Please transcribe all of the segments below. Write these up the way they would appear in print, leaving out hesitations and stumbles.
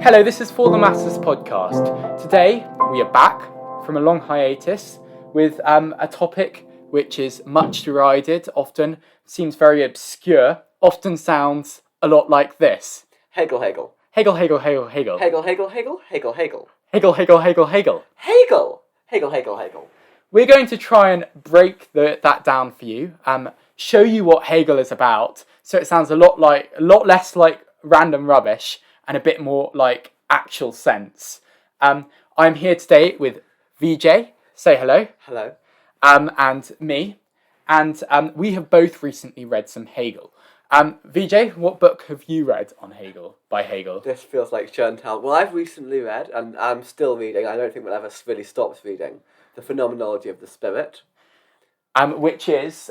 Hello, this is For the Masses podcast. Today we are back from a long hiatus with a topic which is much derided, often seems very obscure, often sounds a lot like this. Hegel, Hegel. Hegel, Hegel, Hegel, Hegel. Hegel, Hegel, Hegel, Hegel, Hegel. Hegel, Hegel, Hegel, Hegel. Hegel! Hegel, Hegel, Hegel. We're going to try and break that down for you, show you what Hegel is about, so it sounds a lot less like random rubbish and a bit more like actual sense. I'm here today with Vijay. Say hello. Hello. And me. And we have both recently read some Hegel. Vijay, what book have you read on Hegel, by Hegel? This feels like show and tell. Well, I've recently read, and I'm still reading, I don't think we'll ever really stop reading, The Phenomenology of the Spirit. Which is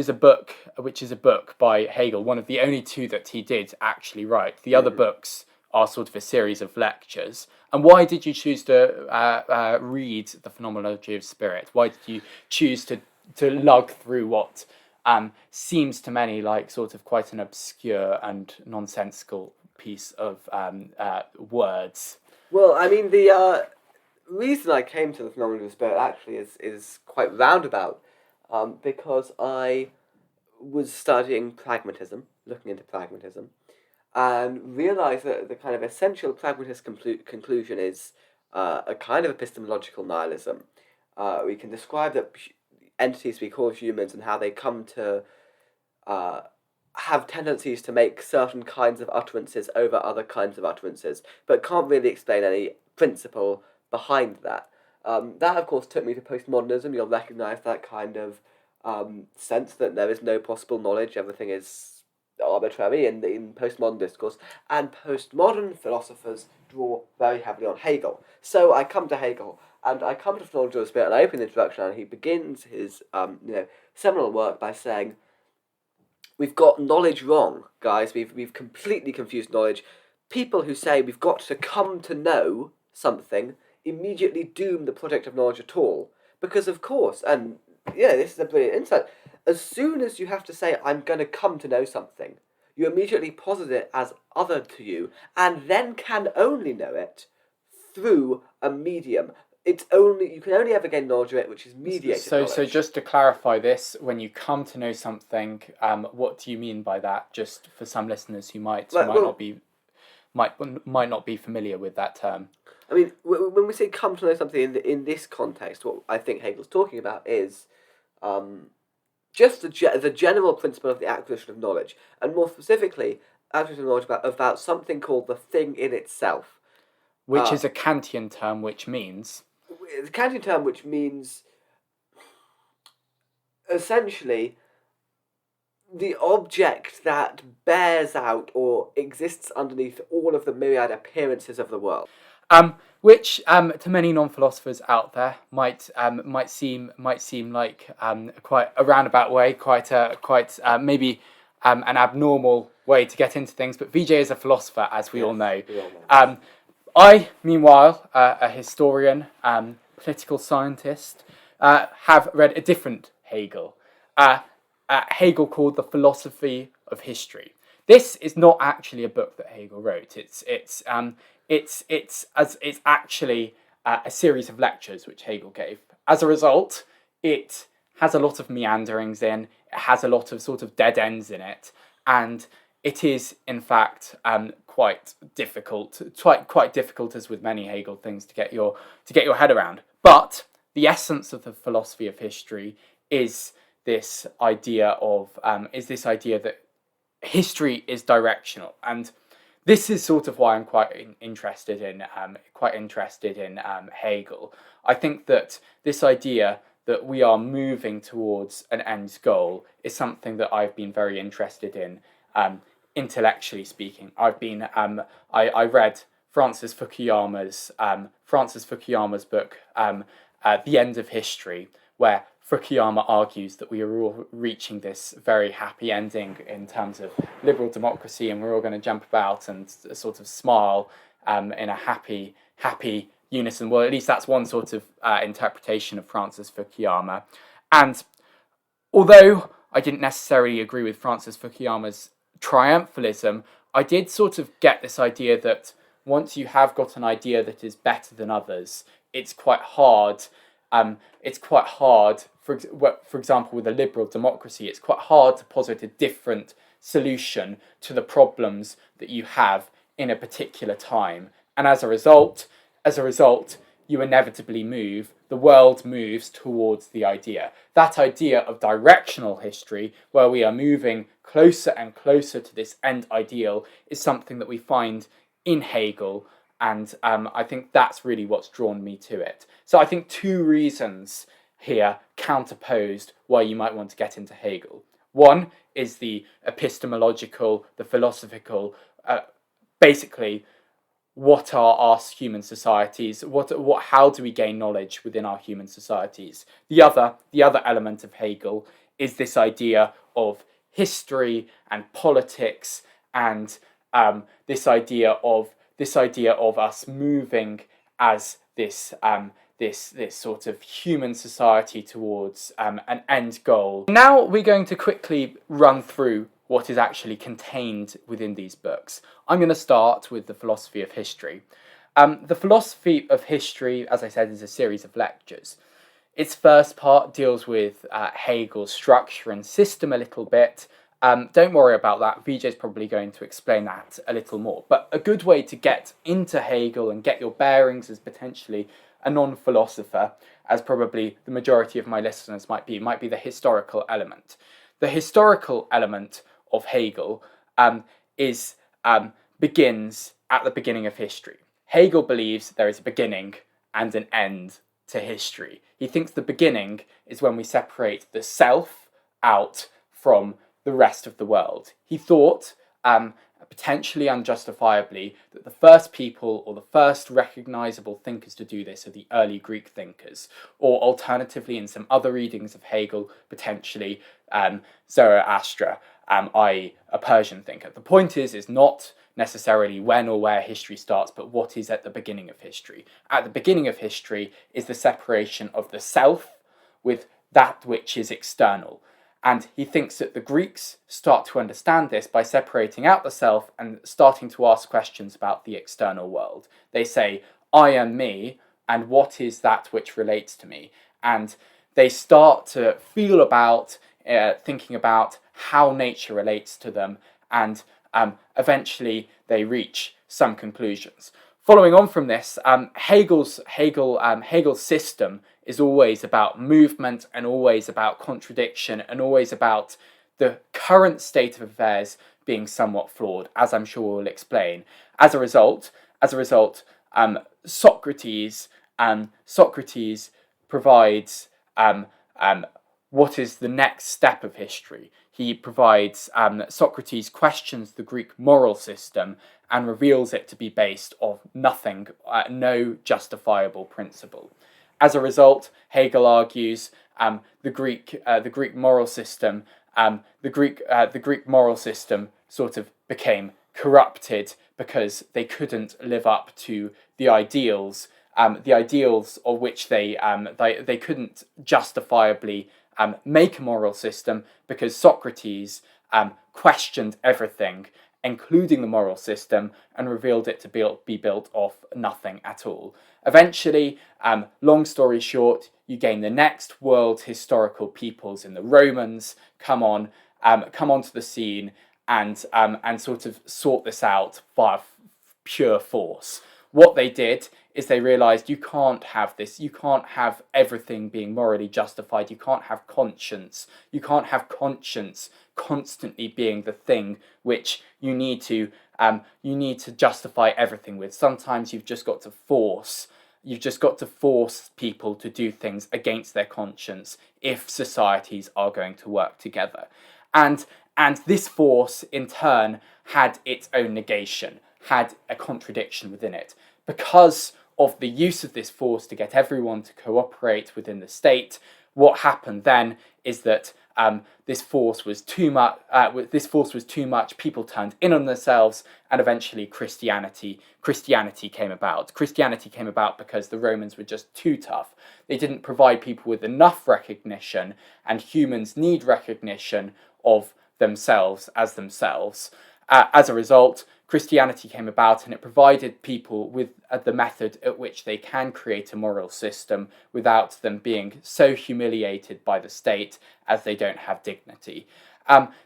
a book by Hegel, one of the only two that he did actually write. The other books are sort of a series of lectures. And why did you choose to read The Phenomenology of Spirit? Why did you choose to lug through what seems to many like sort of quite an obscure and nonsensical piece of words? Well, I mean, the reason I came to The Phenomenology of the Spirit actually is quite roundabout, because I was studying pragmatism, looking into pragmatism, and realised that the kind of essential pragmatist conclusion is a kind of epistemological nihilism. We can describe the entities we call humans and how they come to have tendencies to make certain kinds of utterances over other kinds of utterances, but can't really explain any principle behind that. That, of course, took me to postmodernism. You'll recognise that kind of sense that there is no possible knowledge, everything is arbitrary in postmodern discourse, and postmodern philosophers draw very heavily on Hegel. So I come to Hegel, and I come to Phenomenology of the Spirit, and I open the introduction, and he begins his seminal work by saying, we've got knowledge wrong, guys. We've completely confused knowledge. People who say we've got to come to know something immediately doom the project of knowledge at all. Because of course, and yeah, this is a brilliant insight, as soon as you have to say, I'm going to come to know something, you immediately posit it as other to you, and then can only know it through a medium. You can only ever gain knowledge of it, which is mediated knowledge. So just to clarify this, when you come to know something, what do you mean by that? Just for some listeners who might not be familiar with that term. I mean, when we say come to know something in this context, what I think Hegel's talking about is just the general principle of the acquisition of knowledge, and more specifically, acquisition of knowledge about something called the thing in itself. Which is a Kantian term, which means... The Kantian term, which means, essentially, the object that bears out or exists underneath all of the myriad appearances of the world. Which to many non-philosophers out there might seem like quite a roundabout way, quite maybe an abnormal way to get into things. But Vijay is a philosopher, as we all know. I, meanwhile, a historian, political scientist, have read a different Hegel. Hegel called The Philosophy of History. This is not actually a book that Hegel wrote. It's actually a series of lectures which Hegel gave. As a result, it has a lot of meanderings in. It has a lot of sort of dead ends in it, and it is in fact quite difficult, as with many Hegel things, to get your head around. But the essence of the philosophy of history is this idea that history is directional, and this is sort of why I'm quite interested in Hegel. I think that this idea that we are moving towards an end goal is something that I've been very interested in, intellectually speaking. I read Francis Fukuyama's book, The End of History, where Fukuyama argues that we are all reaching this very happy ending in terms of liberal democracy, and we're all going to jump about and sort of smile in a happy unison. Well, at least that's one sort of interpretation of Francis Fukuyama. And although I didn't necessarily agree with Francis Fukuyama's triumphalism, I did sort of get this idea that once you have got an idea that is better than others, it's quite hard. For example, with a liberal democracy, it's quite hard to posit a different solution to the problems that you have in a particular time. And as a result, you inevitably move, the world moves towards the idea. That idea of directional history, where we are moving closer and closer to this end ideal, is something that we find in Hegel, and I think that's really what's drawn me to it. So I think two reasons here counterposed why you might want to get into Hegel. One is the epistemological, the philosophical, basically, what are our human societies? How do we gain knowledge within our human societies? The other element of Hegel is this idea of history and politics, and this idea of us moving as this sort of human society towards an end goal. Now we're going to quickly run through what is actually contained within these books. I'm going to start with the philosophy of history. The philosophy of history, as I said, is a series of lectures. Its first part deals with Hegel's structure and system a little bit. Don't worry about that. Vijay's probably going to explain that a little more. But a good way to get into Hegel and get your bearings as potentially a non-philosopher, as probably the majority of my listeners might be the historical element. The historical element of Hegel begins at the beginning of history. Hegel believes there is a beginning and an end to history. He thinks the beginning is when we separate the self out from the rest of the world. He thought, potentially unjustifiably, that the first people or the first recognizable thinkers to do this are the early Greek thinkers, or alternatively, in some other readings of Hegel, potentially Zoroaster, i.e. a Persian thinker. The point is not necessarily when or where history starts, but what is at the beginning of history. At the beginning of history is the separation of the self with that which is external. And he thinks that the Greeks start to understand this by separating out the self and starting to ask questions about the external world. They say, I am me, and what is that which relates to me? And they start to feel about, thinking about how nature relates to them, and eventually they reach some conclusions. Following on from this, Hegel's system is always about movement and always about contradiction and always about the current state of affairs being somewhat flawed, as I'm sure we'll explain. As a result, Socrates provides what is the next step of history. He provides, Socrates questions the Greek moral system and reveals it to be based on nothing, no justifiable principle. As a result, Hegel argues the Greek moral system sort of became corrupted because they couldn't live up to the ideals of which they couldn't justifiably make a moral system, because Socrates questioned everything, including the moral system, and revealed it to be built off nothing at all. Eventually, long story short, you gain the next world historical peoples in the Romans come onto the scene and sort of sort this out via pure force. What they did is they realised you can't have this, you can't have everything being morally justified, you can't have conscience constantly being the thing which you need to justify everything with. Sometimes you've just got to force people to do things against their conscience if societies are going to work together. And this force, in turn, had its own negation, had a contradiction within it. Because of the use of this force to get everyone to cooperate within the state, what happened then is that this force was too much. People turned in on themselves, and eventually Christianity came about. Christianity came about because the Romans were just too tough. They didn't provide people with enough recognition, and humans need recognition of themselves as themselves. As a result, Christianity came about, and it provided people with the method at which they can create a moral system without them being so humiliated by the state as they don't have dignity.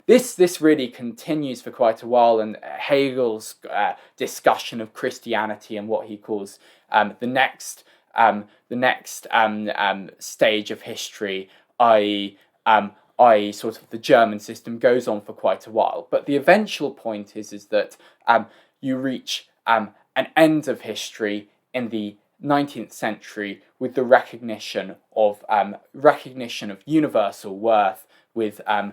This really continues for quite a while, and Hegel's discussion of Christianity and what he calls the next stage of history, i.e. sort of the German system, goes on for quite a while. But the eventual point is that you reach an end of history in the 19th century with the recognition of universal worth with the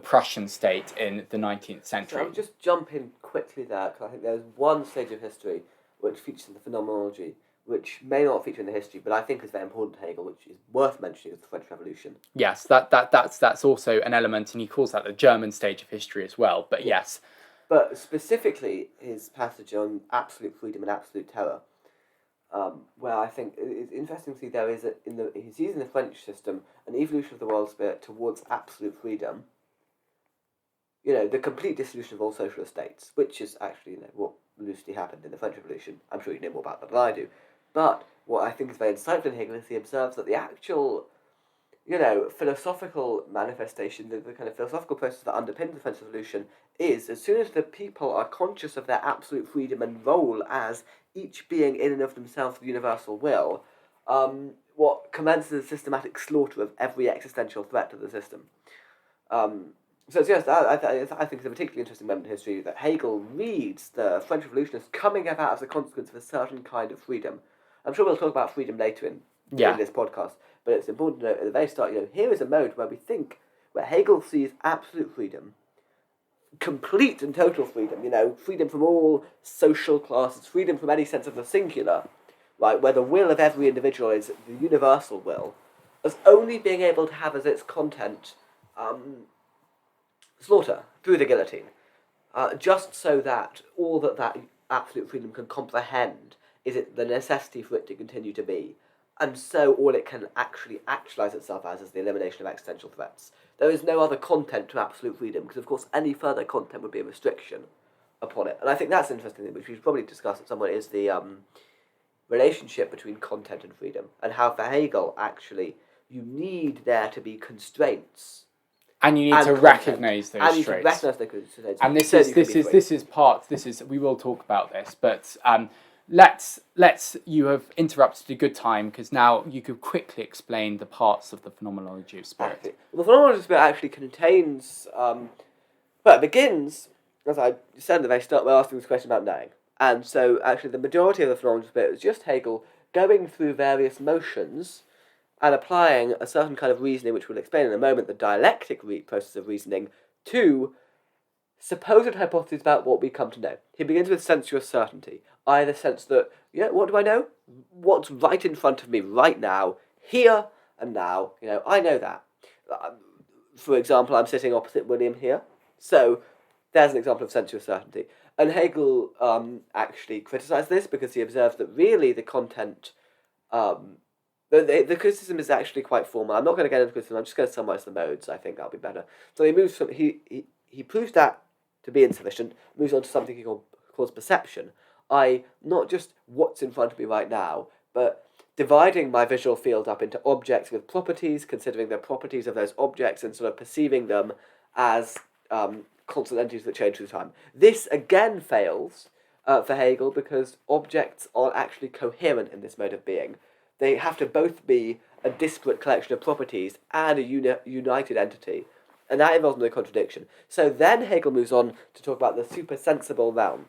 Prussian state in the 19th century. So I'll just jump in quickly there, because I think there's one stage of history which features in the Phenomenology, which may not feature in the history, but I think is very important to Hegel, which is worth mentioning, is the French Revolution. Yes, that's also an element, and he calls that the German stage of history as well. But yes. But specifically, his passage on absolute freedom and absolute terror, where I think it's interesting to see there is he sees in the French system an evolution of the world spirit towards absolute freedom. The complete dissolution of all social states, which is actually what loosely happened in the French Revolution. I'm sure you know more about that than I do. But what I think is very insightful in Hegel is he observes that the actual, philosophical manifestation, the kind of philosophical process that underpins the French Revolution is, as soon as the people are conscious of their absolute freedom and role as each being in and of themselves the universal will, what commences a systematic slaughter of every existential threat to the system. So yes, I think it's a particularly interesting moment in history that Hegel reads the French Revolution as coming about as a consequence of a certain kind of freedom. I'm sure we'll talk about freedom later in this podcast, but it's important to note at the very start, here is a mode where Hegel sees absolute freedom, complete and total freedom, freedom from all social classes, freedom from any sense of the singular, right, where the will of every individual is the universal will, as only being able to have as its content slaughter through the guillotine, just so that all that absolute freedom can comprehend is the necessity for it to continue to be, and so all it can actually actualize itself as is the elimination of existential threats. There is no other content to absolute freedom, because of course any further content would be a restriction upon it. And I think that's an interesting thing, which we should probably discuss at some point, is the relationship between content and freedom, and how for Hegel actually you need there to be constraints. And you need to recognise those and traits. And we will talk about this, but you have interrupted a good time, because now you could quickly explain the parts of the Phenomenology of Spirit. Well, the Phenomenology of Spirit actually contains, it begins, as I said at the very start, by asking this question about knowing. And so actually the majority of the Phenomenology of Spirit is just Hegel going through various motions and applying a certain kind of reasoning, which we'll explain in a moment, the dialectic process of reasoning, to supposed hypotheses about what we come to know. He begins with sensuous certainty, i.e. the sense that, what do I know? What's right in front of me right now, here and now, I know that. For example, I'm sitting opposite William here, so there's an example of sensuous certainty. And Hegel actually criticised this, because he observes that really the content... The criticism is actually quite formal. I'm not going to get into criticism. I'm just going to summarise the modes. I think that'll be better. So he moves from he proves that to be insufficient. Moves on to something he calls perception. Not just what's in front of me right now, but dividing my visual field up into objects with properties, considering the properties of those objects, and sort of perceiving them as constant entities that change through time. This again fails for Hegel, because objects aren't actually coherent in this mode of being. They have to both be a disparate collection of properties and a united entity, and that involves a contradiction. So then Hegel moves on to talk about the supersensible realm.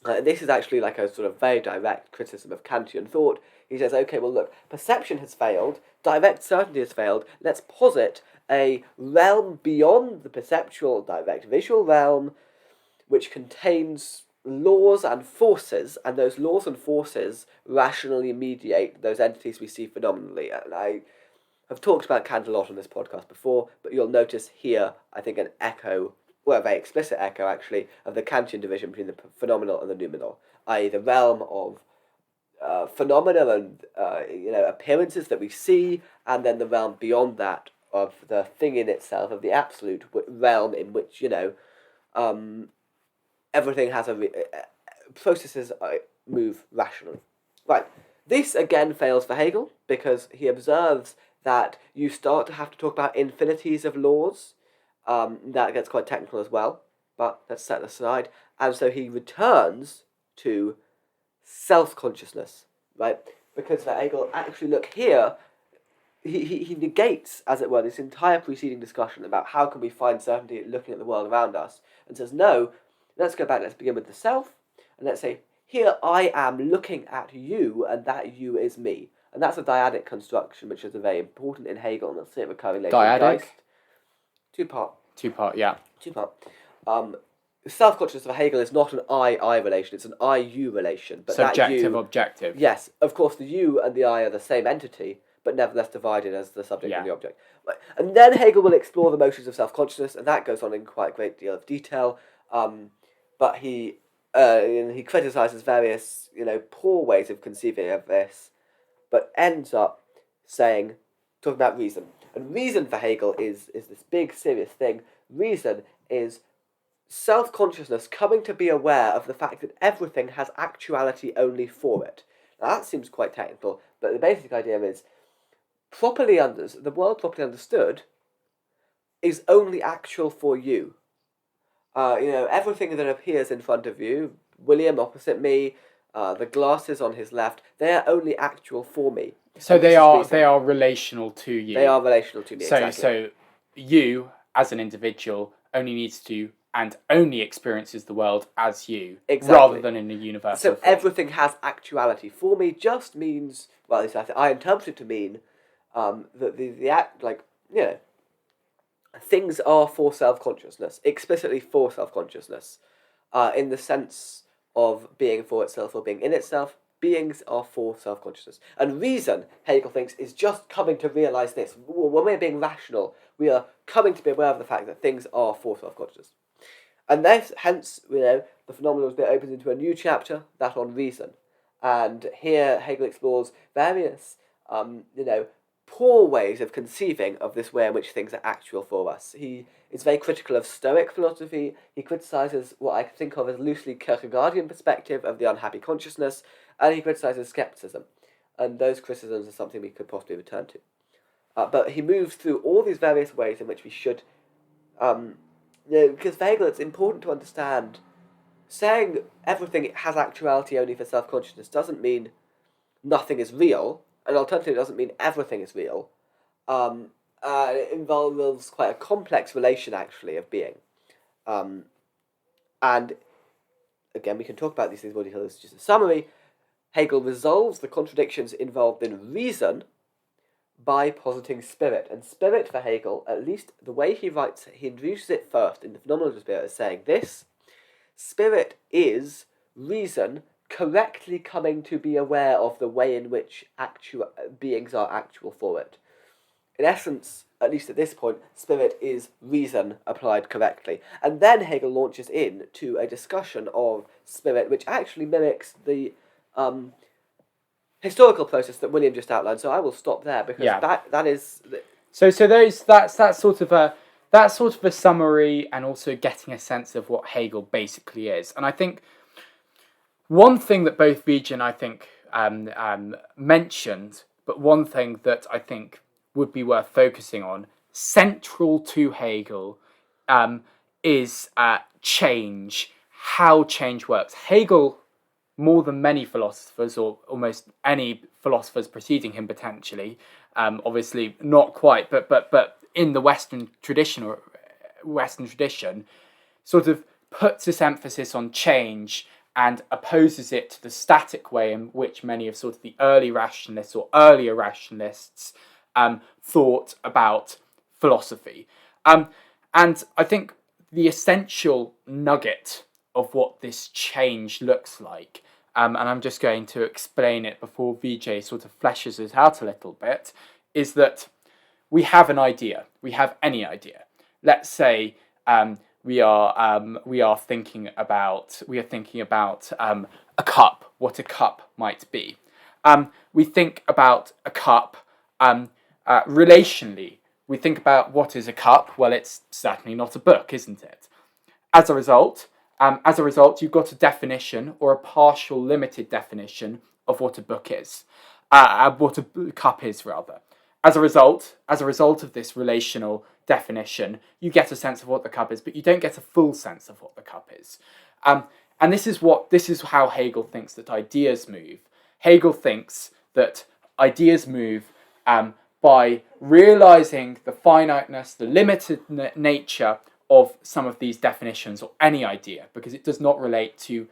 This is actually like a sort of very direct criticism of Kantian thought. He says, okay, well look, perception has failed, direct certainty has failed, let's posit a realm beyond the perceptual direct visual realm, which contains laws and forces, and those laws and forces rationally mediate those entities we see phenomenally. And I have talked about Kant a lot on this podcast before, but you'll notice here, I think, an echo, well, a very explicit echo, actually, of the Kantian division between the phenomenal and the noumenal, i.e. the realm of phenomena and appearances that we see, and then the realm beyond that of the thing in itself, of the absolute realm in which, everything has processes move rationally. Right. This again fails for Hegel because he observes that you start to have to talk about infinities of laws. That gets quite technical as well, but let's set aside. And so he returns to self-consciousness, right? Because for Hegel, actually, look here, he negates, as it were, this entire preceding discussion about how can we find certainty looking at the world around us, and says, no, let's go back, let's begin with the self, and let's say, here I am looking at you, and that you is me. And that's a dyadic construction, which is very important in Hegel, and we'll see it recurring later in Geist. Two-part. Two-part, yeah. Two-part. Self-consciousness for Hegel is not an I-I relation, it's an I-you relation. But subjective, objective. Yes, of course the you and the I are the same entity, but nevertheless divided as the subject and the object. Right. And then Hegel will explore the motions of self-consciousness, and that goes on in quite a great deal of detail. But he criticizes various, poor ways of conceiving of this, but ends up talking about reason. And reason for Hegel is this big, serious thing. Reason is self-consciousness coming to be aware of the fact that everything has actuality only for it. Now that seems quite technical, but the basic idea is the world properly understood is only actual for you. Everything that appears in front of you, William opposite me, the glasses on his left, they are only actual for me. So they are relational to you. They are relational to me, exactly. So you, as an individual, only needs to and only experiences the world as you, rather than in a universal form. Everything has actuality. For me just means, well, at least I interpret it to mean that the act, things are for self-consciousness, explicitly for self-consciousness, in the sense of being for itself or being in itself. Beings are for self-consciousness. And reason, Hegel thinks, is just coming to realise this. When we're being rational, we are coming to be aware of the fact that things are for self-consciousness. And hence, the Phenomenology of Spirit opens into a new chapter, that on reason. And here Hegel explores various, poor ways of conceiving of this way in which things are actual for us. He is very critical of Stoic philosophy. He criticises what I think of as loosely Kierkegaardian perspective of the unhappy consciousness, and he criticises skepticism. And those criticisms are something we could possibly return to. But he moves through all these various ways in which we should, because for Hegel it's important to understand, saying everything has actuality only for self-consciousness doesn't mean nothing is real, and alternatively doesn't mean everything is real. It involves quite a complex relation, actually, of being. And, again, we can talk about these things more detail. This is just a summary. Hegel resolves the contradictions involved in reason by positing spirit. And spirit, for Hegel, at least the way he writes, he introduces it first in the Phenomenology of Spirit as saying this: spirit is reason correctly coming to be aware of the way in which beings are actual for it. In essence, at least at this point, spirit is reason applied correctly. And then Hegel launches into a discussion of spirit, which actually mimics the historical process that William just outlined. So I will stop there because that is. That's sort of a summary, and also getting a sense of what Hegel basically is. And I think one thing that both Vijay and I think mentioned, but one thing that I think would be worth focusing on, central to Hegel, is change, how change works. Hegel, more than many philosophers, or almost any philosophers preceding him potentially, obviously not quite, but in the Western tradition, sort of puts this emphasis on change and opposes it to the static way in which many of sort of the early rationalists or earlier rationalists thought about philosophy. And I think the essential nugget of what this change looks like, and I'm just going to explain it before Vijay sort of fleshes it out a little bit, is that we have an idea. We have any idea. Let's say we are thinking about a cup, what a cup might be. We think about a cup relationally. We think about what is a cup. Well, it's certainly not a book, isn't it? As a result, As a result, you've got a definition or a partial limited definition of what a book is, what a cup is rather. As a result of this relational definition, you get a sense of what the cup is, but you don't get a full sense of what the cup is. And this is how Hegel thinks that ideas move. Hegel thinks that ideas move by realizing the finiteness, the limited nature of some of these definitions or any idea, because it does not relate to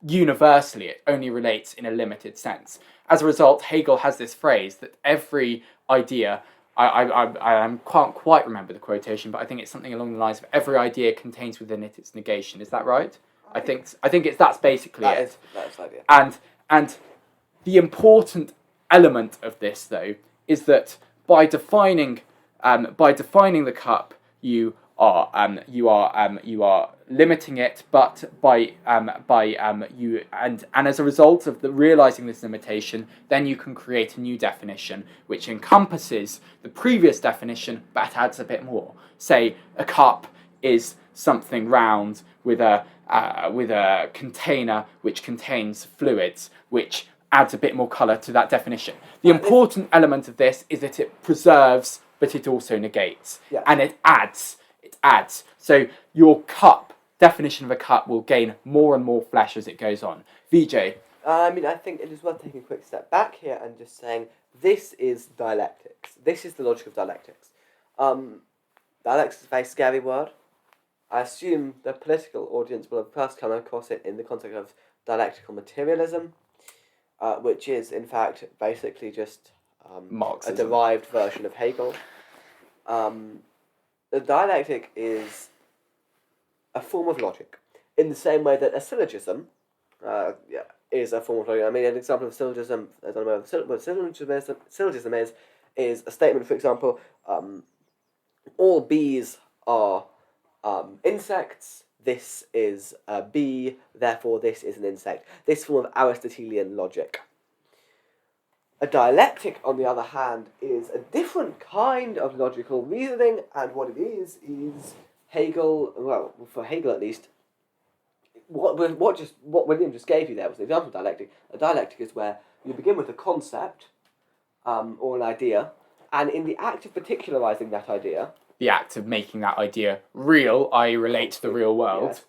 universally, it only relates in a limited sense. As a result, Hegel has this phrase that every idea, I can't quite remember the quotation, but I think it's something along the lines of every idea contains within it its negation. Is that right? I think that's basically it. That's the idea. And the important element of this, though, is that by defining the cup, you are limiting it, but by you and as a result of realizing this limitation, then you can create a new definition which encompasses the previous definition but adds a bit more. Say a cup is something round with a container which contains fluids, which adds a bit more colour to that definition. The important element of this is that it preserves, but it also negates, and it adds. So your cup, definition of a cup, will gain more and more flesh as it goes on. Vijay? I think it is worth taking a quick step back here and just saying this is dialectics. This is the logic of dialectics. Dialectics is a very scary word. I assume the political audience will have first come across it in the context of dialectical materialism, which is, in fact, basically just a derived version of Hegel. The dialectic is a form of logic, in the same way that a syllogism is a form of logic. I mean, an example of syllogism, I don't know what syllogism is a statement, for example, all bees are insects, this is a bee, therefore this is an insect. This form of Aristotelian logic. A dialectic, on the other hand, is a different kind of logical reasoning, and what it is Hegel, well, for Hegel at least, what William just gave you there was an example of dialectic. A dialectic is where you begin with a concept, or an idea, and in the act of particularizing that idea, the act of making that idea real, i.e. relate to the real world,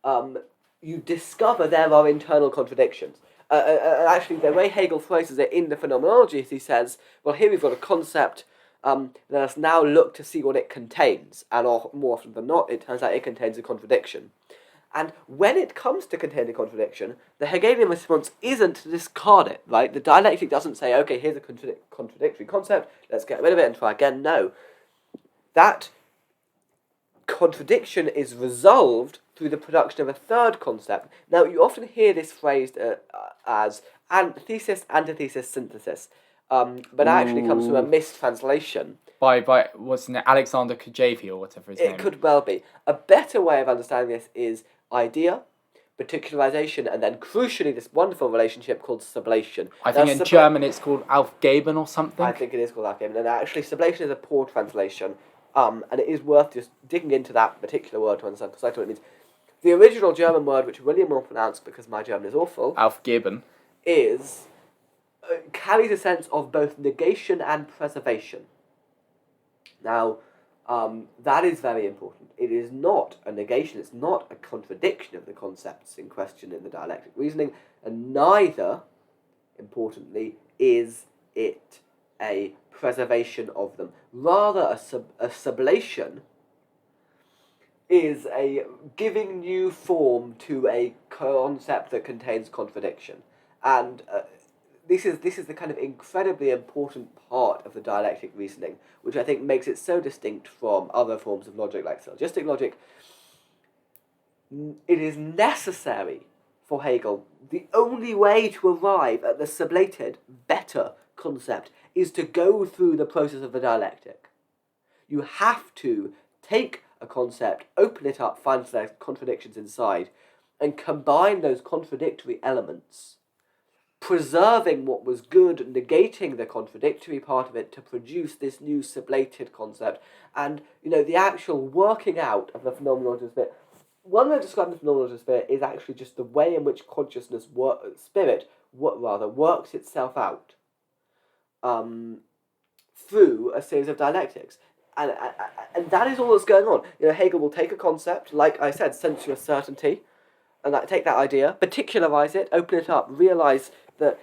yes, you discover there are internal contradictions. Actually, the way Hegel phrases it in the Phenomenology is he says, well, here we've got a concept, let us now look to see what it contains. And more often than not, it turns out it contains a contradiction. And when it comes to containing a contradiction, the Hegelian response isn't to discard it, right? The dialectic doesn't say, okay, here's a contradictory concept, let's get rid of it and try again. No. That contradiction is resolved through the production of a third concept. Now, you often hear this phrased as thesis, antithesis, synthesis, but it actually comes from a mistranslation. By wasn't it Alexander Kojève or whatever his name? It could well be. A better way of understanding this is idea, particularization, and then crucially this wonderful relationship called sublation. I think in German it's called Aufgeben or something. I think it is called Aufgeben, and actually sublation is a poor translation. And it is worth just digging into that particular word to understand precisely what it means. The original German word, which William will pronounce because my German is awful, Aufgeben, carries a sense of both negation and preservation. Now, that is very important. It is not a negation, it's not a contradiction of the concepts in question in the dialectic reasoning, and neither, importantly, is it a preservation of them. Rather, a sublation is a giving new form to a concept that contains contradiction. And this is the kind of incredibly important part of the dialectic reasoning, which I think makes it so distinct from other forms of logic like syllogistic logic. It is necessary for Hegel, the only way to arrive at the sublated, better concept is to go through the process of the dialectic. You have to take a concept, open it up, find there's contradictions inside, and combine those contradictory elements, preserving what was good, negating the contradictory part of it to produce this new sublated concept. And, the actual working out of the Phenomenology of Spirit, one way of describing the phenomenology of spirit is actually just the way in which consciousness, works itself out through a series of dialectics. And that is all that's going on. Hegel will take a concept, like I said, sensuous certainty, and take that idea, particularize it, open it up, realize that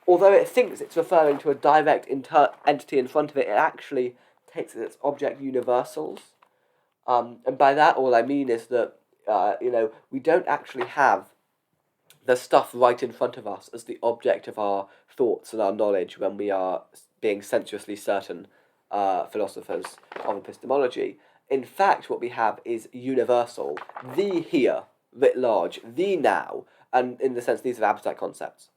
although it thinks it's referring to a direct entity in front of it, it actually takes as its object universals. And by that, all I mean is that we don't actually have the stuff right in front of us as the object of our thoughts and our knowledge when we are being sensuously certain philosophers of epistemology. In fact, what we have is universal, the here, writ large, the now, and in the sense these are abstract concepts.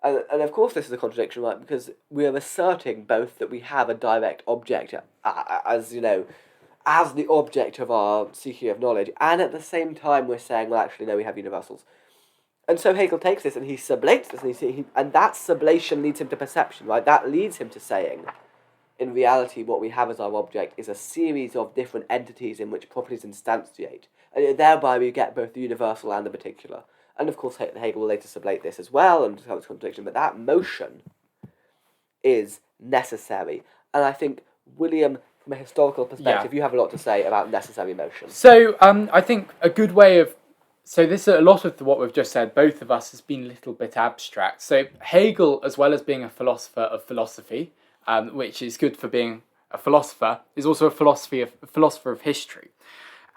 And of course this is a contradiction, right, because we are asserting both that we have a direct object as the object of our seeking of knowledge, and at the same time we're saying, well, actually, no, we have universals. And so Hegel takes this and he sublates this, and that sublation leads him to perception, right? That leads him to saying, in reality, what we have as our object is a series of different entities in which properties instantiate, and thereby we get both the universal and the particular. And of course, Hegel will later sublate this as well and discover its contradiction, but that motion is necessary. And I think, William, from a historical perspective, you have a lot to say about necessary motion. So I think a good way of... So this a lot of what we've just said, both of us, has been a little bit abstract. So Hegel, as well as being a philosopher of philosophy, which is good for being a philosopher, is also a philosopher of history.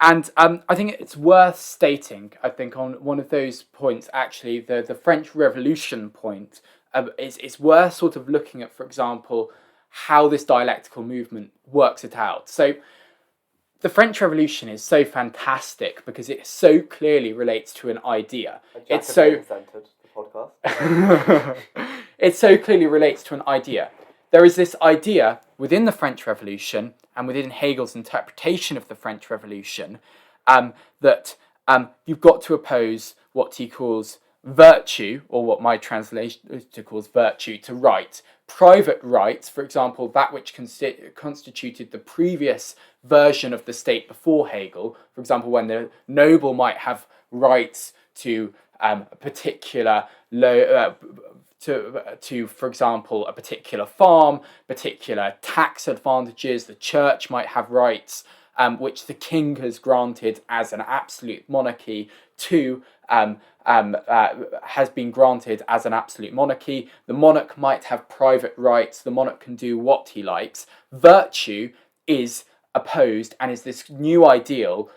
And I think it's worth stating, I think, on one of those points, actually, the French Revolution point, it's worth sort of looking at, for example, how this dialectical movement works it out. So the French Revolution is so fantastic because it so clearly relates to an idea. It so clearly relates to an idea. There is this idea within the French Revolution and within Hegel's interpretation of the French Revolution that you've got to oppose what he calls virtue, or what my translation calls virtue, to right. Private rights, for example, that which constituted the previous version of the state before Hegel, for example, when the noble might have rights to a particular to, for example, a particular farm, particular tax advantages. The church might have rights which the king has granted as an absolute monarchy to has been granted as an absolute monarchy. The monarch might have private rights. The monarch can do what he likes. Virtue is opposed and is this new ideal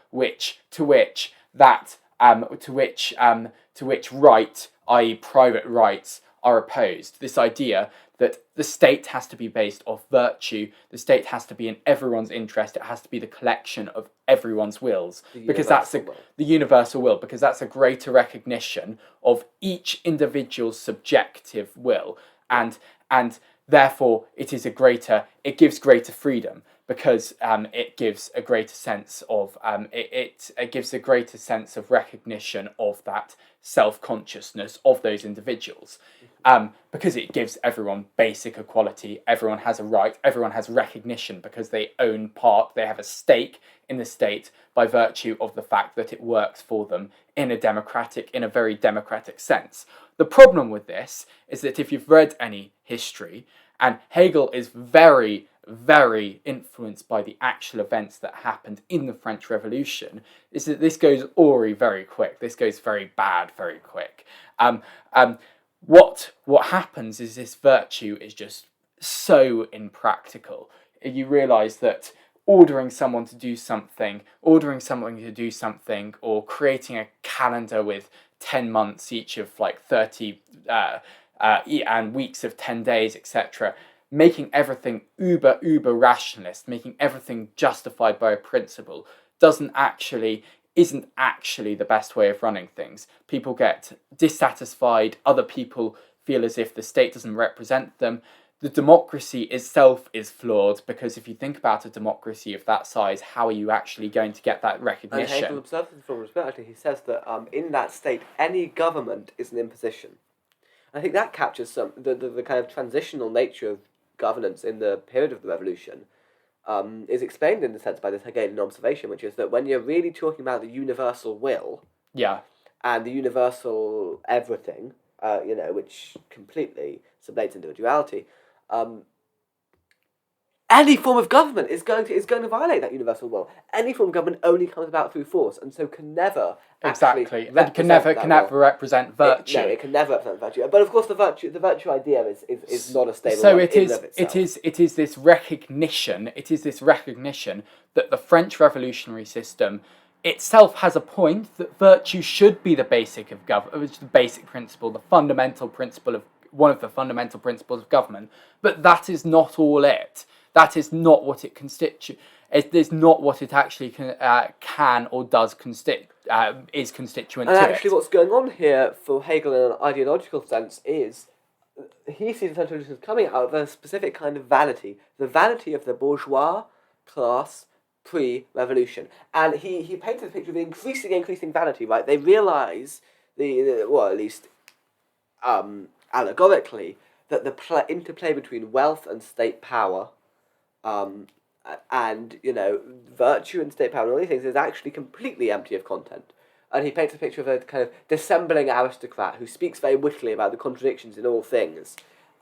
to which right, i.e. private rights, are opposed. This idea that the state has to be based off virtue, the state has to be in everyone's interest, it has to be the collection of everyone's wills, because that's the universal will, because that's a greater recognition of each individual's subjective will, and therefore it gives greater freedom, because it gives a greater sense of it gives a greater sense of recognition of that self-consciousness of those individuals, because it gives everyone basic equality. Everyone has a right, everyone has recognition, because they have a stake in the state by virtue of the fact that it works for them in a very democratic sense. The problem with this is that if you've read any history, and Hegel is very, very influenced by the actual events that happened in the French Revolution, is that this goes awry very quick. This goes very bad very quick. What happens is this virtue is just so impractical. You realise that ordering someone to do something, or creating a calendar with 10 months each of like 30 and weeks of 10 days, etc., making everything uber rationalist, making everything justified by a principle, isn't actually the best way of running things. People get dissatisfied, other people feel as if the state doesn't represent them. The democracy itself is flawed, because if you think about a democracy of that size, how are you actually going to get that recognition? And Hegel observes this from respect. He says that in that state, any government is an imposition. I think that captures the kind of transitional nature of governance in the period of the revolution, is explained in a sense by this Hegelian observation, which is that when you're really talking about the universal will Yeah. and the universal everything, which completely sublates individuality, any form of government is going to violate that universal will. Any form of government only comes about through force, and so can never Exactly. actually It can never represent virtue. It can never represent virtue. But of course, the virtue idea is not a stable So one it in is. and of itself. It is this recognition. It is this recognition that the French revolutionary system itself has a point, that virtue should be the basic of government, the basic principle, the fundamental principle of one of the fundamental principles of government. But that is not all it. That is not what it constitutes. It is not what it actually can or does is constituent And to actually, it. what's going on here for Hegel in an ideological sense is he sees intelligence as coming out of a specific kind of vanity, the vanity of the bourgeois class pre-revolution. And he paints a picture of increasing vanity, right? They realise, well, at least allegorically, that the interplay between wealth and state power and virtue and state power and all these things is actually completely empty of content. And he paints a picture of a kind of dissembling aristocrat who speaks very wittily about the contradictions in all things,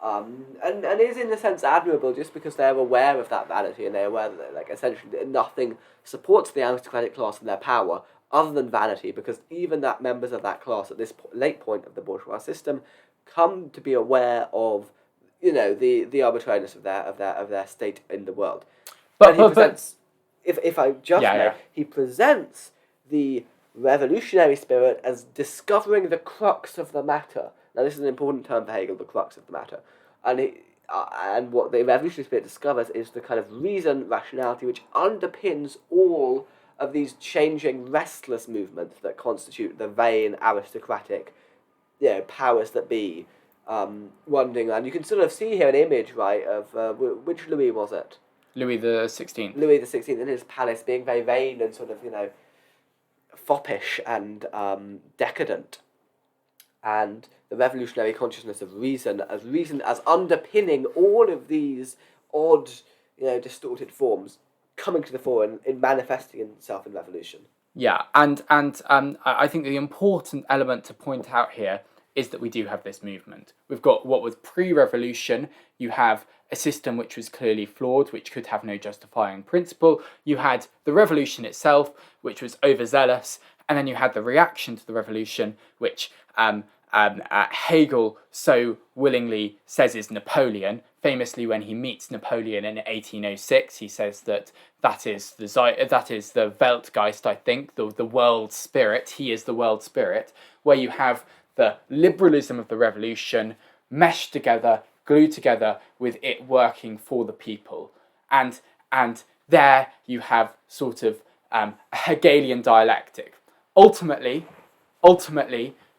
and is in a sense admirable just because they're aware of that vanity and they're aware that essentially nothing supports the aristocratic class and their power other than vanity, because even that members of that class at this late point of the bourgeois system come to be aware of the arbitrariness of their state in the world. But he presents, if I just may, he presents the revolutionary spirit as discovering the crux of the matter. Now, this is an important term for Hegel, the crux of the matter, and what the revolutionary spirit discovers is the kind of reason, rationality, which underpins all of these changing, restless movements that constitute the vain aristocratic, powers that be, wandering around. You can sort of see here an image, right, of which Louis was it? Louis the 16th. Louis the 16th in his palace, being very vain and sort of foppish and decadent, and the revolutionary consciousness of reason as underpinning all of these odd, distorted forms coming to the fore and manifesting itself in revolution. Yeah, and I think the important element to point out here is that we do have this movement. We've got what was pre-revolution. You have a system which was clearly flawed, which could have no justifying principle. You had the revolution itself, which was overzealous, and then you had the reaction to the revolution, which Hegel so willingly says is Napoleon. Famously, when he meets Napoleon in 1806, he says that is the Weltgeist, I think, the world spirit. He is the world spirit, where you have the liberalism of the revolution meshed together, glued together with it working for the people. And there you have sort of a Hegelian dialectic. Ultimately,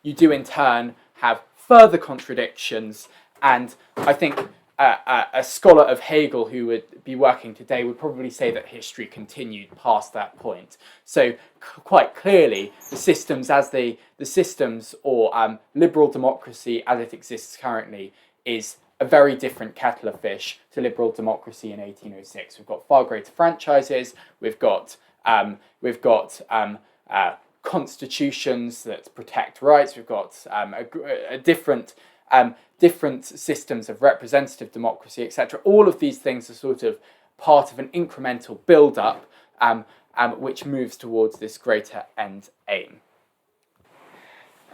you do in turn have further contradictions, and I think a scholar of Hegel who would be working today would probably say that history continued past that point. So quite clearly, the systems or liberal democracy as it exists currently is a very different kettle of fish to liberal democracy in 1806. We've got far greater franchises. We've got constitutions that protect rights. We've got a different systems of representative democracy, etc. All of these things are sort of part of an incremental build-up which moves towards this greater end aim.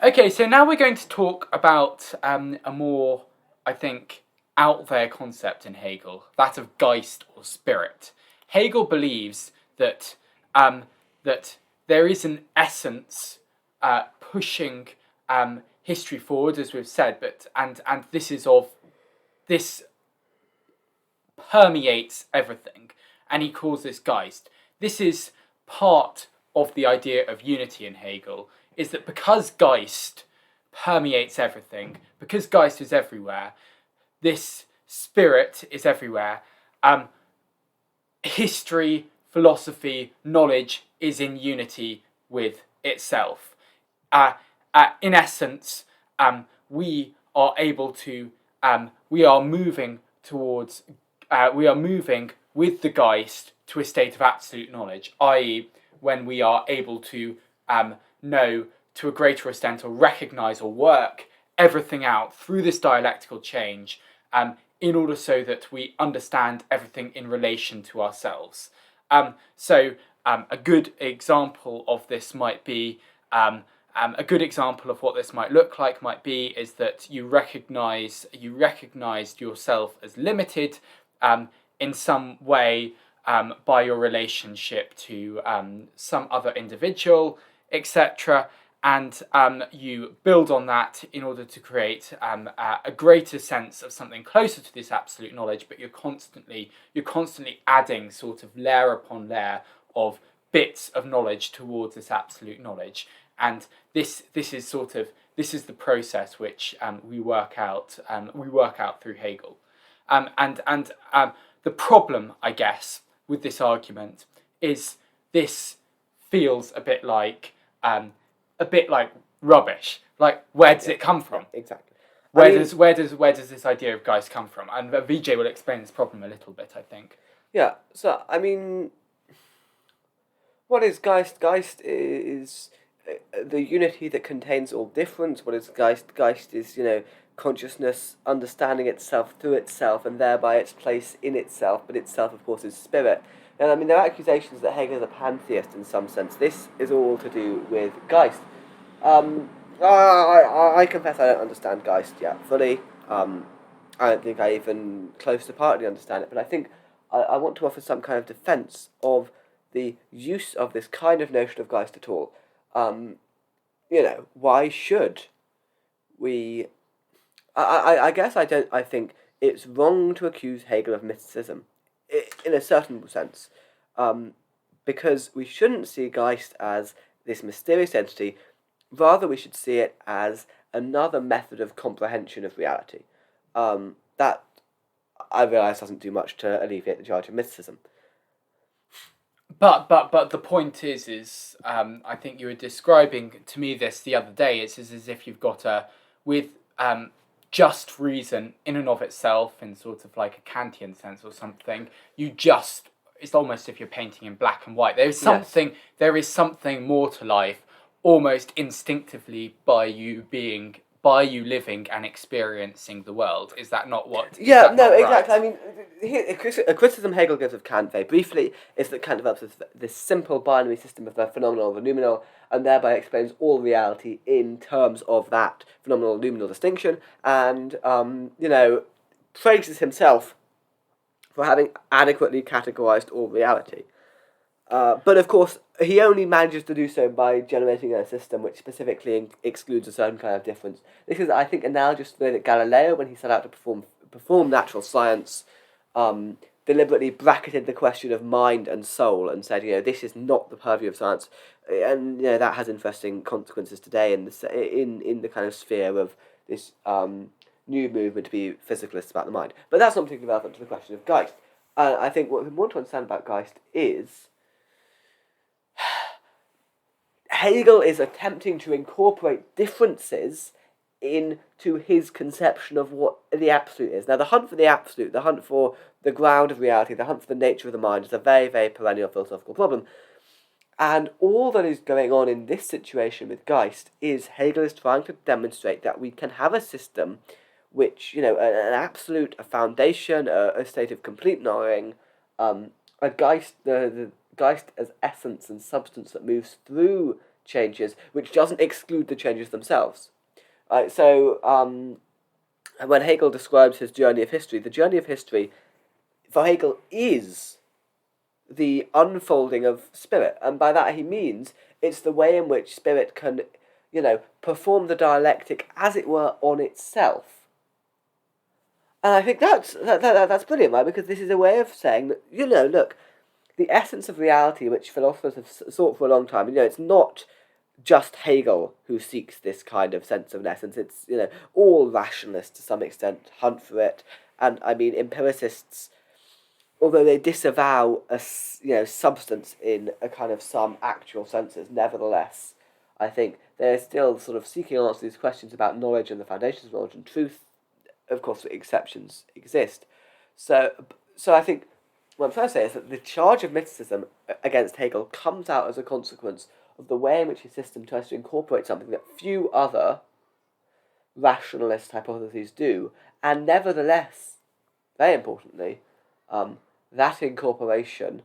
Okay, so now we're going to talk about a more, I think, out there concept in Hegel, that of geist or spirit. Hegel believes that there is an essence pushing history forward, as we've said, and this permeates everything, and he calls this geist. This is part of the idea of unity in Hegel, is that because geist permeates everything, because geist is everywhere, this spirit is everywhere, history, philosophy, knowledge is in unity with itself. In essence, we are able to, we are moving with the Geist to a state of absolute knowledge, i.e., when we are able to know to a greater extent or recognise or work everything out through this dialectical change in order so that we understand everything in relation to ourselves. So a good example of this might be a good example of what this might look like might be is that you recognise yourself as limited in some way by your relationship to some other individual, etc. And you build on that in order to create a greater sense of something closer to this absolute knowledge. But you're constantly adding sort of layer upon layer of bits of knowledge towards this absolute knowledge. And this is the process which we work out through Hegel. The problem, I guess, with this argument is this feels a bit like rubbish. Like, where does it come from? Exactly. Where does this idea of Geist come from? And Vijay will explain this problem a little bit, I think. Yeah. So I mean, what is Geist? Geist is the unity that contains all difference. What is Geist? Geist is, consciousness understanding itself through itself and thereby its place in itself, but itself, of course, is spirit. And I mean, there are accusations that Hegel is a pantheist in some sense. This is all to do with Geist. I confess I don't understand Geist yet fully. I don't think I even close to partly understand it, but I think I want to offer some kind of defence of the use of this kind of notion of Geist at all. Why should we... I guess I think it's wrong to accuse Hegel of mysticism, in a certain sense, because we shouldn't see Geist as this mysterious entity. Rather, we should see it as another method of comprehension of reality. That, I realise, doesn't do much to alleviate the charge of mysticism. But the point is I think you were describing to me this the other day. It's as if you've got just reason in and of itself, in sort of like a Kantian sense or something. It's almost as if you're painting in black and white. There is something more to life, almost instinctively by you living and experiencing the world. Is that not what? Yeah, no, right? Exactly. I mean, a criticism Hegel gives of Kant very briefly is that Kant develops this simple binary system of the phenomenal and the noumenal, and thereby explains all reality in terms of that phenomenal noumenal distinction, and praises himself for having adequately categorized all reality. But of course, he only manages to do so by generating a system which specifically excludes a certain kind of difference. This is, I think, analogous to the way that Galileo, when he set out to perform natural science, deliberately bracketed the question of mind and soul and said, this is not the purview of science, and that has interesting consequences today in the kind of sphere of this new movement to be physicalists about the mind. But that's not particularly relevant to the question of Geist. I think what we want to understand about Geist is Hegel is attempting to incorporate differences into his conception of what the absolute is. Now, the hunt for the absolute, the hunt for the ground of reality, the hunt for the nature of the mind is a very, very perennial philosophical problem. And all that is going on in this situation with Geist is Hegel is trying to demonstrate that we can have a system which, an absolute, a foundation, a state of complete knowing, a Geist, the Geist as essence and substance that moves through changes, which doesn't exclude the changes themselves. So when Hegel describes his journey of history, the journey of history for Hegel is the unfolding of spirit, and by that he means it's the way in which spirit can, perform the dialectic as it were on itself. And I think that's brilliant, right? Because this is a way of saying that, look, the essence of reality, which philosophers have sought for a long time, it's not just Hegel who seeks this kind of sense of an essence. It's, all rationalists to some extent hunt for it. And, I mean, empiricists, although they disavow a, substance in a kind of some actual senses, nevertheless, I think they're still sort of seeking answers to these questions about knowledge and the foundations of knowledge and truth. Of course, exceptions exist. So I think what I'm trying to say is that the charge of mysticism against Hegel comes out as a consequence of the way in which his system tries to incorporate something that few other rationalist hypotheses do, and nevertheless, very importantly, that incorporation,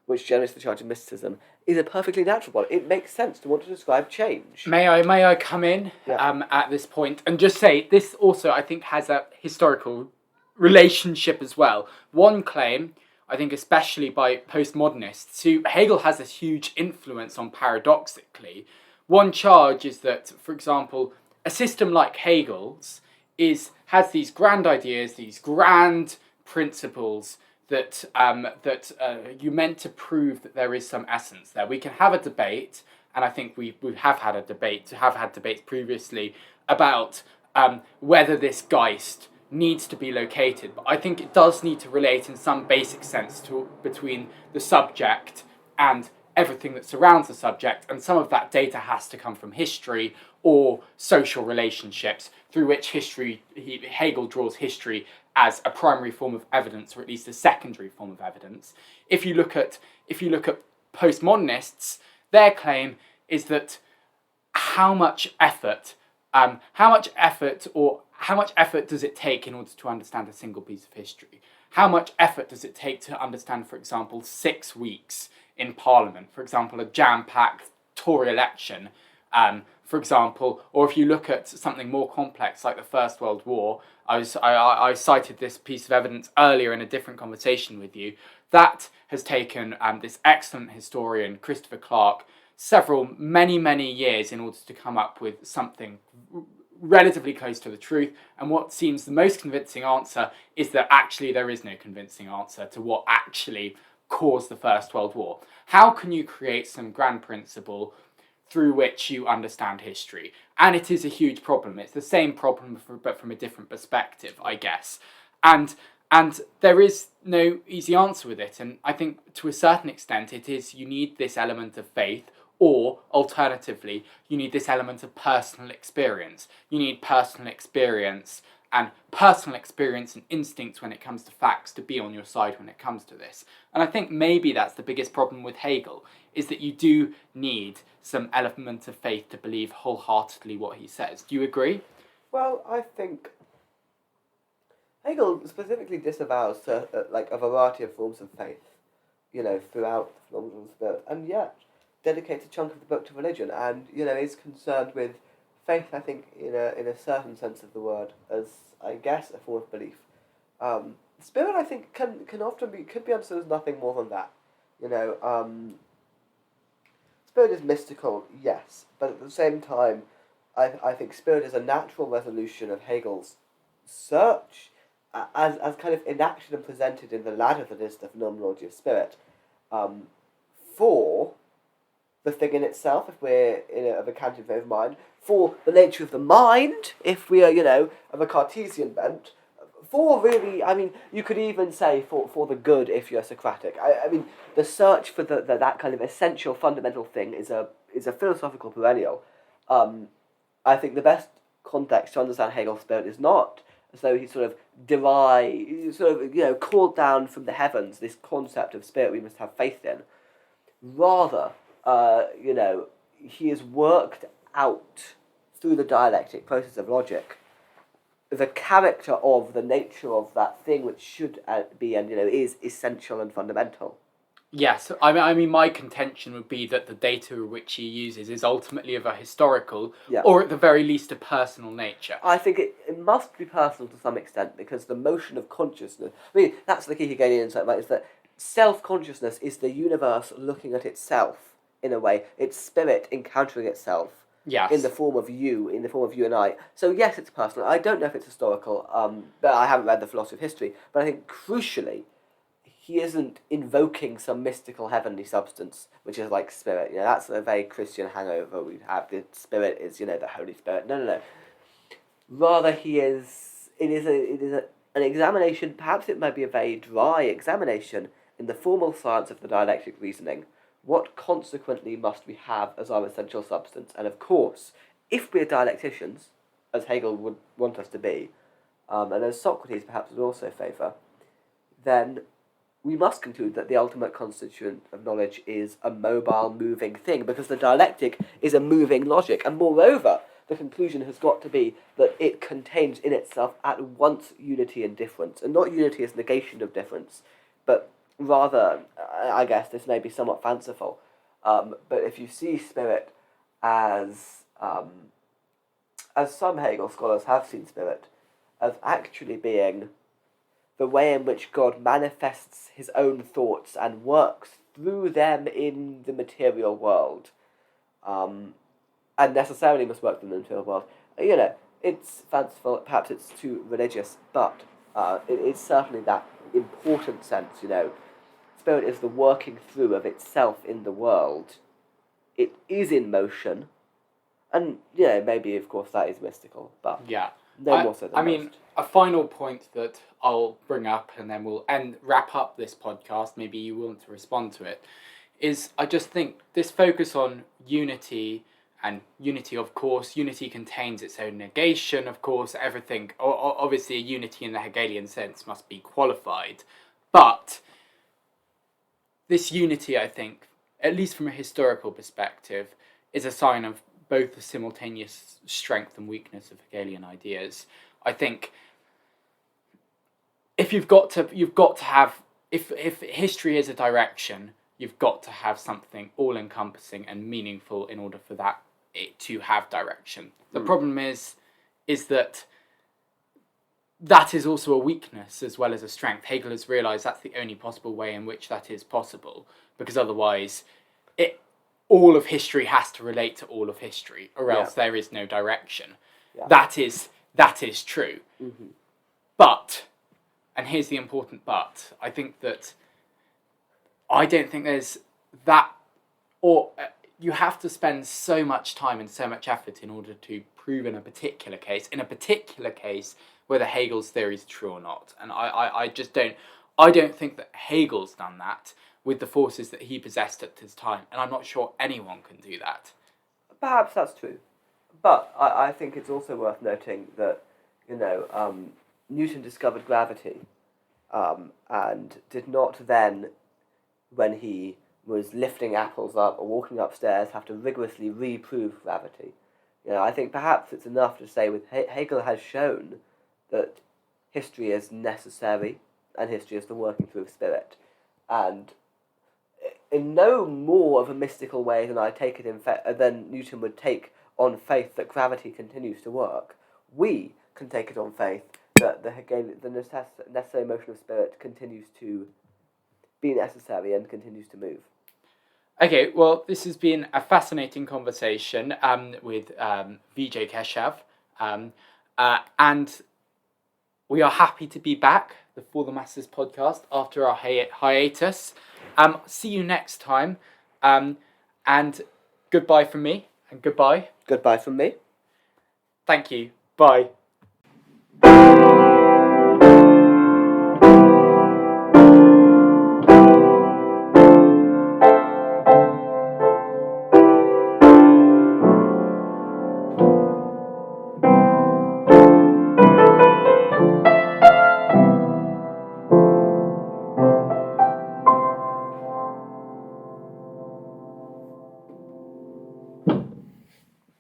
which generates the charge of mysticism, is a perfectly natural one. It makes sense to want to describe change. May I come in at this point and just say this also, I think, has a historical relationship as well. One claim, I think especially by postmodernists, who Hegel has a huge influence on paradoxically, one charge is that, for example, a system like Hegel's has these grand ideas, these grand principles that you meant to prove that there is some essence there. We can have a debate, and I think we have had debates previously about whether this geist needs to be located, but I think it does need to relate in some basic sense between the subject and everything that surrounds the subject, and some of that data has to come from history or social relationships through which Hegel draws history as a primary form of evidence, or at least a secondary form of evidence. If you look at postmodernists, their claim is that how much effort does it take in order to understand a single piece of history? How much effort does it take to understand, for example, 6 weeks in Parliament? For example, a jam-packed Tory election, for example, or if you look at something more complex like the First World War, I cited this piece of evidence earlier in a different conversation with you. That has taken this excellent historian, Christopher Clark, many years in order to come up with something relatively close to the truth, and what seems the most convincing answer is that actually there is no convincing answer to what actually caused the First World War. How can you create some grand principle through which you understand history? And it is a huge problem. It's the same problem, but from a different perspective, I guess. And there is no easy answer with it. And I think to a certain extent you need this element of faith, or alternatively, you need this element of personal experience. You need personal experience and instincts when it comes to facts to be on your side when it comes to this. And I think maybe that's the biggest problem with Hegel, is that you do need some element of faith to believe wholeheartedly what he says. Do you agree? Well, I think Hegel specifically disavows a variety of forms of faith, throughout the Phenomenology of Spirit, and yet dedicates a chunk of the book to religion, and is concerned with faith, I think, in a certain sense of the word, as I guess a form of belief. Spirit, I think, could be understood as nothing more than that. Spirit is mystical, yes, but at the same time, I think spirit is a natural resolution of Hegel's search, as kind of enacted and presented in the ladder that is the Phenomenology of Spirit, for the thing in itself, if we're of a Kantian frame of mind, for the nature of the mind, if we are, of a Cartesian bent, for really, you could even say for the good if you're Socratic. The search for that kind of essential, fundamental thing is a philosophical perennial. I think the best context to understand Hegel's spirit is not as though he called down from the heavens this concept of spirit we must have faith in. Rather, he has worked out through the dialectic process of logic the character of the nature of that thing which should be and is essential and fundamental. Yes, my contention would be that the data which he uses is ultimately of a historical, or at the very least a personal nature. I think it must be personal to some extent, because the motion of consciousness, that's the key Hegelian insight, right, is that self-consciousness is the universe looking at itself, in a way. It's spirit encountering itself. Yes. In the form of you and I. So yes, it's personal. I don't know if it's historical, but I haven't read the philosophy of history, but I think crucially, he isn't invoking some mystical heavenly substance, which is like spirit. That's a very Christian hangover we have. The spirit is, the Holy Spirit. No. Rather, it is an examination, perhaps it might be a very dry examination, in the formal science of the dialectic reasoning. What consequently must we have as our essential substance? And of course, if we are dialecticians, as Hegel would want us to be, and as Socrates perhaps would also favour, then we must conclude that the ultimate constituent of knowledge is a mobile, moving thing, because the dialectic is a moving logic. And moreover, the conclusion has got to be that it contains in itself at once unity and difference, and not unity as negation of difference, but rather, I guess this may be somewhat fanciful, but if you see spirit as some Hegel scholars have seen spirit, as actually being the way in which God manifests his own thoughts and works through them in the material world, and necessarily must work in the material world. It's fanciful, perhaps it's too religious, but it's certainly that important sense, Spirit is the working through of itself in the world. It is in motion, and, maybe, of course, that is mystical, but more so than most. A final point that I'll bring up, and then we'll wrap up this podcast, maybe you want to respond to it, is I just think this focus on unity, and unity, of course, unity contains its own negation, of course, everything, obviously a unity in the Hegelian sense must be qualified, but this unity, I think, at least from a historical perspective, is a sign of both the simultaneous strength and weakness of Hegelian ideas. I think if you've got to have, if history is a direction, you've got to have something all-encompassing and meaningful in order for it to have direction. The problem is that is also a weakness as well as a strength. Hegel has realised that's the only possible way in which that is possible, because otherwise all of history has to relate to all of history, or else there is no direction. Yeah. That is true. Mm-hmm. But, and here's the important but, I don't think there's that, or you have to spend so much time and so much effort in order to prove in a particular case whether Hegel's theory is true or not. And I don't think that Hegel's done that with the forces that he possessed at his time, and I'm not sure anyone can do that. Perhaps that's true, but I think it's also worth noting that, Newton discovered gravity, and did not then, when he was lifting apples up or walking upstairs, have to rigorously reprove gravity. I think perhaps it's enough to say with Hegel has shown that history is necessary, and history is the working through of spirit, and in no more of a mystical way than I take it than Newton would take on faith that gravity continues to work, we can take it on faith that the necessary motion of spirit continues to be necessary and continues to move. Okay, well, this has been a fascinating conversation with Vijay Keshav, and we are happy to be back, the For the Masses podcast, after our hiatus. See you next time, and goodbye from me, and goodbye. Goodbye from me. Thank you. Bye.